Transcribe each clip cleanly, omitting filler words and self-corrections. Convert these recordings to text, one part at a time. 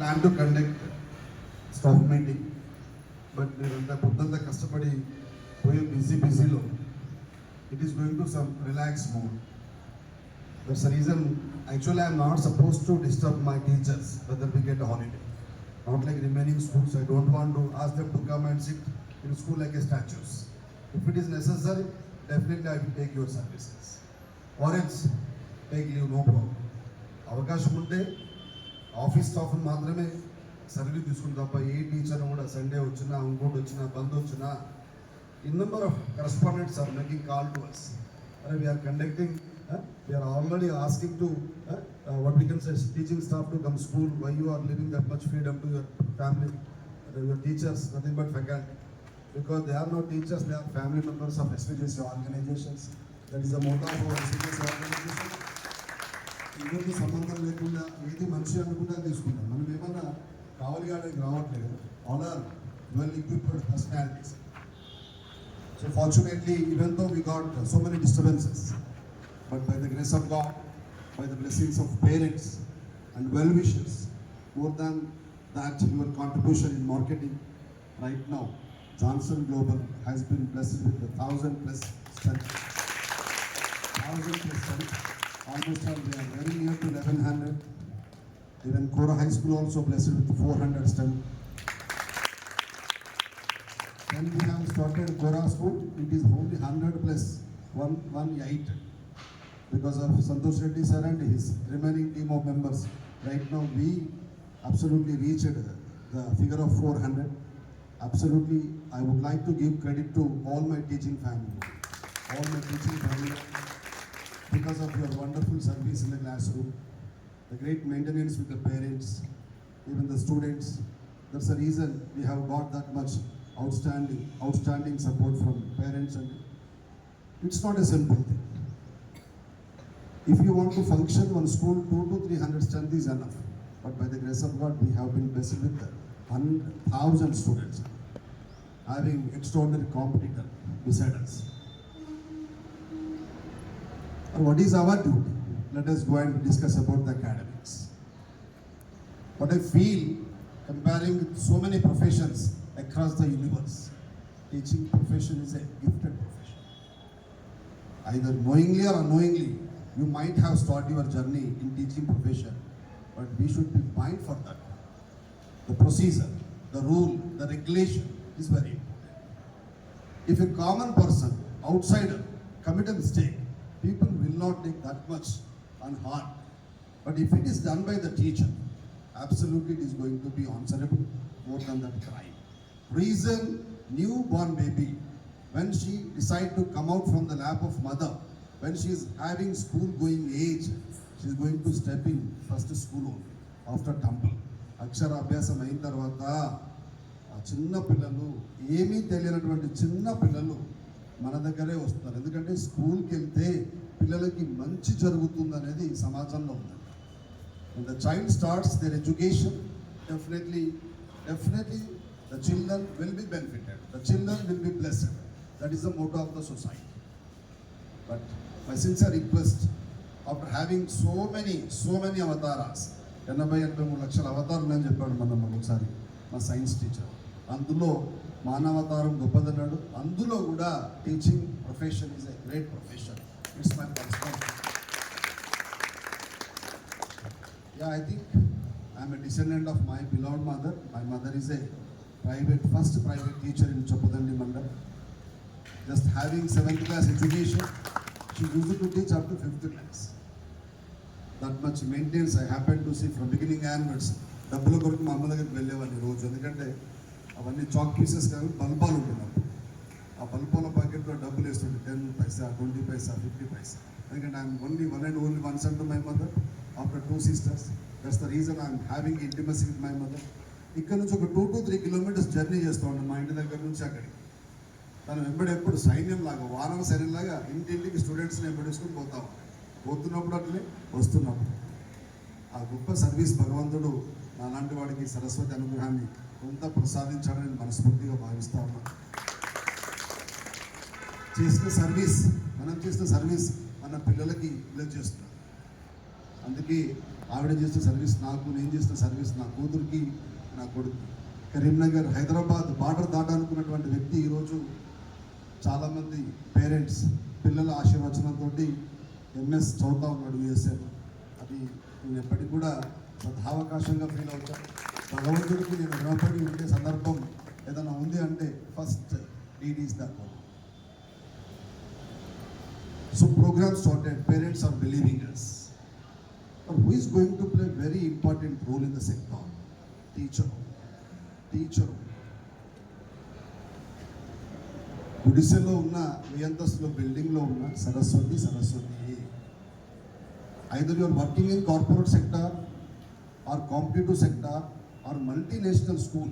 plan to conduct staff meeting, but the పొద్దంతా కష్టపడి పోయి బిజీలో it is going to some relaxed mode. That's the reason actually I am not supposed to disturb my teachers whether we get a holiday. Not like remaining schools, I don't want to ask them to come and sit in school like a statues. If it is necessary, definitely I will take your services. Or else take leave, no problem. అవకాశం ఉంటే office staff మాత్రమే service తీసుకుని తప్ప ఏ teacher కూడా Sunday వచ్చినా ఇంకోటి వచ్చినా బంద్ వచ్చినా in number of correspondents are making call to us. We are conducting, we are already asking to what we can say teaching staff to come school. Why you are leaving that much freedom to your family, your teachers, nothing but faculty, because they are not teachers, they are family members of SVJC organizations. That is the motto of our SVJC organization. ఇంకొక సంబంధం లేకుండా ఏది మనిషి అనుకుంటా తీసుకుంటాం. మనం ఏమన్నా కావాలి కావడానికి రావట్లేదు. All are well equipped personalities. So fortunately, even though we got so many disturbances, but by the grace of God, by the blessings of parents and well-wishers, more than that, your contribution in marketing right now, Johnson Global has been blessed with 1,000+ strength. 1,000+ strength. Almost all we are very near to 1,100. Even Kora High School also blessed with 400 strength. When we have started Kora School, it is only 100+118 because of Santosh Reddy sir and his remaining team of members. Right now, we absolutely reached the figure of 400. Absolutely, I would like to give credit to all my teaching family, because of your wonderful service in the classroom, the great maintenance with the parents, even the students. That's the reason we have got that much outstanding support from parents, and it's not a simple thing. If you want to function one school, 200 to 300 strength is enough, but by the grace of God we have been blessed with 1,000 students having extraordinary competitor beside us. And what is our duty? Let us go and discuss about the academics. What I feel, comparing with so many professions across the universe, teaching profession is a gifted profession. Either knowingly or unknowingly, you might have started your journey in teaching profession, but we should be mindful for that. The procedure, the rule, the regulation is very important. If a common person, outsider, commit a mistake, people will not take that much on heart. But if it is done by the teacher, absolutely it is going to be answerable more than that crime. Reason, newborn baby, when she decide to come out from the lap of mother, when she is having school going age, she is going to step in first school only after temple. అక్షర అభ్యాసం అయిన తర్వాత ఆ చిన్న పిల్లలు, ఏమీ తెలియనటువంటి చిన్న పిల్లలు మన దగ్గరే వస్తున్నారు. ఎందుకంటే స్కూల్కి వెళ్తే పిల్లలకి మంచి జరుగుతుంది అనేది సమాజంలో ఉంది. When the child starts their education, definitely the children will be benefited. The children will be blessed. That is the motto of the society. But my sincere request, after having so many avatars, 80-83 లక్షల అవతారాలు అని చెప్పాడు మనం ఒకసారి మా science teacher. అందులో మానవతారం గొప్పదన్నాడు. అందులో కూడా teaching profession is a great profession. It's my responsibility. I think I am a descendant of my beloved mother. My mother is a first private teacher in Choppadandi Mandal. Just having 7th class education, she used to teach up to 5th class. That much maintenance I happened to see from beginning onwards. డబ్బుల కొరకు మా అమ్మ దగ్గరికి వెళ్ళేవాడిని రోజు. ఎందుకంటే అవన్నీ chalk pieces కానీ బల్బాలు ఉంటున్నప్పుడు ఆ బల్బాల ప్యాకెట్లో డబ్బులు వేస్తుండే 10 పైసా, 20 పైసా, 50 పైసా. ఎందుకంటే I'm only one son to my mother after 2 sisters. That's the reason I'm having intimacy with my mother. ఇక్కడ నుంచి ఒక 2 to 3 kilometers జర్నీ చేస్తూ ఉంటాను మా ఇంటి దగ్గర నుంచి అక్కడికి. తను వెంబడి ఎప్పుడు సైన్యంలాగా, వానవ సైన్యంలాగా ఇంటింటికి స్టూడెంట్స్ని వెంబడేసుకుని పోతా ఉంటాను. పోతున్నప్పుడు అట్లే వస్తున్నప్పుడు. ఆ గొప్ప సర్వీస్ భగవంతుడు నాలాంటి వాడికి సరస్వతి అనుగ్రహాన్ని కొంత ప్రసాదించాడని నేను మనస్ఫూర్తిగా భావిస్తా ఉన్నాను. మనం చేసిన సర్వీస్ మన పిల్లలకి ఇలా చేస్తున్నాం. అందుకే ఆవిడ చేసిన సర్వీస్ నాకు, నేను చేసిన సర్వీస్ నా కూతురికి, నా కొడుకు. కరీంనగర్, హైదరాబాద్ బార్డర్ దాటానుకున్నటువంటి వ్యక్తి ఈరోజు చాలామంది పేరెంట్స్ పిల్లల ఆశీర్వచనంతో ఎంఎస్ చదువుతా ఉన్నాడు యూఎస్ఏలో. అది నేను ఎప్పటికి కూడా సదావకాశంగా ఫీల్ అవుతాను. భగవంతుడికి నేను రుణపడి ఉండే సందర్భం ఏదైనా ఉంది అంటే first deed is that one. So program started, parents are believing us. But who is going to play very important role in the sector? Teacher. గుడిసెలో ఉన్న మీ అంతస్తులో బిల్డింగ్లో ఉన్న Saraswati. Either you are working in corporate sector or competitive sector or multinational school,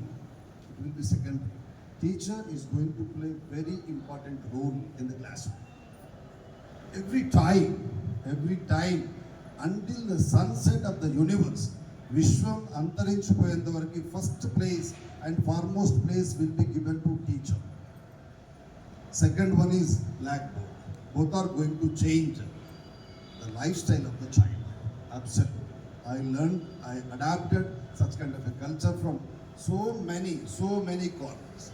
it will be secondary. Teacher is going to play very important role in the classroom. Every time until the sunset of the universe, Vishwam అంతరించిపోయేంత వరకు first place and foremost place will be given to teacher. Second one is blackboard. Both are going to change the lifestyle of the child. Absolutely. I adapted such kind of a culture from so many corners.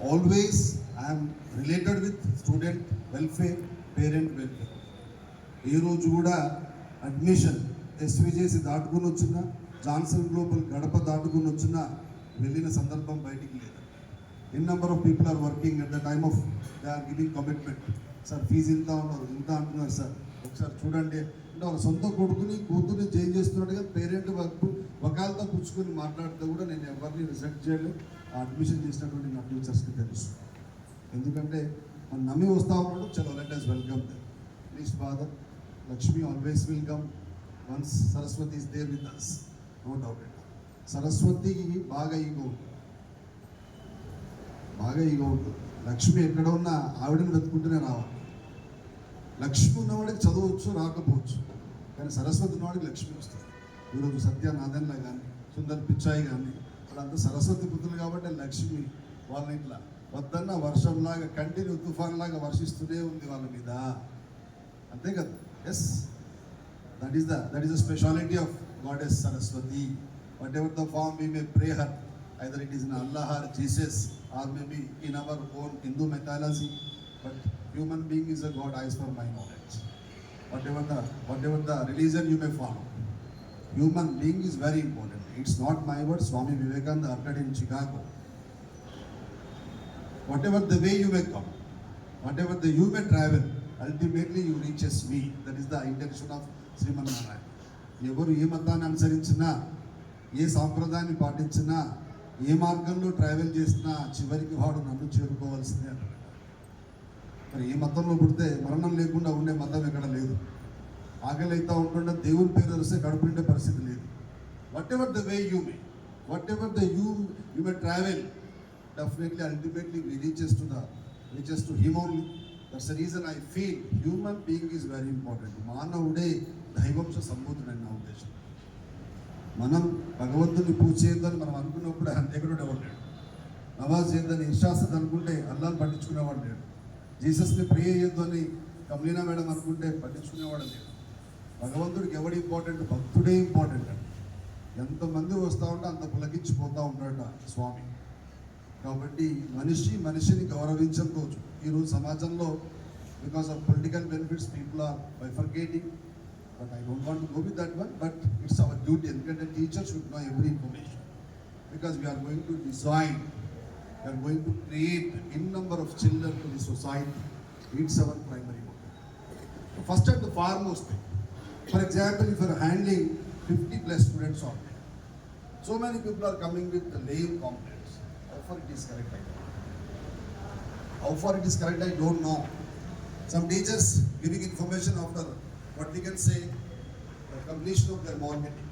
Always I am related with student welfare, parent welfare. ఈ రోజు కూడా admission SVJC దాటుకుని వచ్చిన, Johnson global గడప దాటుకుని వచ్చిన వెళ్ళిన సందర్భం బయటికి లేదు. In number of people are working at the time of they are giving commitment. Sir fees ఇంత ఉన్నారు, ఇంత అంటున్నారు సార్, ఒకసారి చూడండి అంటే వాళ్ళ సొంత కొడుకుని కూతుర్ని చేంజ్ చేస్తున్నట్టుగా పేరెంట్ వకాలతో పుచ్చుకొని మాట్లాడితే కూడా నేను ఎవరిని రిజెక్ట్ చేయలేదు. ఆ అడ్మిషన్ చేసినటువంటి నా టీచర్స్కి తెలుసు. ఎందుకంటే మనం నమ్మి వస్తూ ఉన్నాడు. చలో let us welcome them. Please father, Lakshmi always will come once Saraswati is there with us, no doubt it. సరస్వతికి బాగా ఈగో ఉంటుంది. లక్ష్మి ఎక్కడ ఉన్నా ఆవిడని వెతుకుంటూనే రావాలి. లక్ష్మి ఉన్నవాడికి చదవచ్చు రాకపోవచ్చు, కానీ సరస్వతి ఉన్నవాడికి లక్ష్మి వస్తుంది. ఈరోజు సత్యనాథన్లా కానీ సుందర్ పిచ్చాయి కానీ వాళ్ళంతా సరస్వతి పుత్రులు కాబట్టి లక్ష్మి వాళ్ళని ఇట్లా వద్దన్న వర్షంలాగా కంటిన్యూ తుఫాన్ లాగా వర్షిస్తూనే ఉంది వాళ్ళ మీద. అంతే కదా? Yes, that is the speciality of goddess Saraswati. Whatever the form we may pray her, either it is in Allah or Jesus or maybe in our own Hindu mythology, but human being is a god as per my knowledge. Whatever the religion you may follow, human being is very important. It's not my word. Swami Vivekananda uttered in Chicago. Whatever the way you may come, whatever the you may travel, ultimately you reaches me. That is the intention of Sriman Narayan. ఎవరు ఏ మతాన్ని అనుసరించినా, ఏ సాంప్రదాయాన్ని పాటించినా, ఏ మార్గంలో travel చేసినా చివరికి వాడు నన్ను చేరుకోవాల్సిందే అంటాడు. మరి ఏ మతంలో పుడితే మరణం లేకుండా ఉండే మతం ఎక్కడ లేదు. ఆకలి అయితే ఉంటుండే దేవుని పేరు తెలిస్తే కడుపు నిండే పరిస్థితి లేదు. Whatever the way you may travel, definitely ultimately we reaches to him only. That's the reason I feel human being is very important. మానవుడే దైవంశ సంబూతుడని నా ఉద్దేశం. మనం భగవంతుని పూజ చేయొద్దని మనం అనుకున్నప్పుడు ఆయన దగ్గర ఉండేవాడు లేడు. నమాజ్ చేయొద్దని ఇర్షాసద్ అనుకుంటే అల్లాహ్ని పట్టించుకునేవాడు లేడు. జీసస్ని ప్రే చేయొద్దు అని కమ్లీనా మేడం అనుకుంటే పట్టించుకునేవాడు లేడు. భగవంతుడికి ఎవడు ఇంపార్టెంట్? భక్తుడే ఇంపార్టెంట్ అండి. ఎంతమంది వస్తూ ఉంటే అంత పులకించిపోతూ ఉంటాడు స్వామి. కాబట్టి మనిషిని గౌరవించని రోజు ఈరోజు సమాజంలో because of political benefits people are bifurcating. But I don't want to go with that one, but it's our duty. And a teacher should know every information, because we are going to design, we are going to create in number of children to the society. It's our primary motive. First and the foremost thing, for example, if you are handling 50 plus students out there, so many people are coming with the lame complaints. How far it is correct, I don't know. How far it is correct, I don't know. Some teachers giving information after what we can say, the completion of their marketing.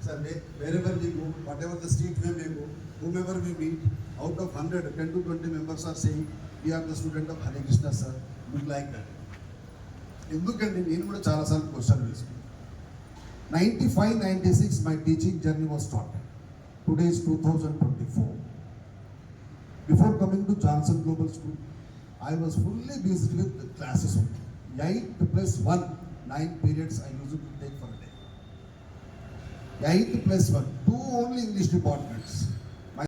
So wherever we go, whatever the street we may go, whomever we meet, out of 100, 10 to 20 members are saying, we are the student of Hare Krishna sir, we like that. ఎందుకంటే నేను కూడా చాలాసార్లు question వేసుకున్నాను. 95-96 my teaching journey was started. Today is 2024. Before coming to Johnson Global School, I was fully busy with the classes only. 8 plus 1, 9 periods I used to take for a day. 8th plus 1, 2 only English departments.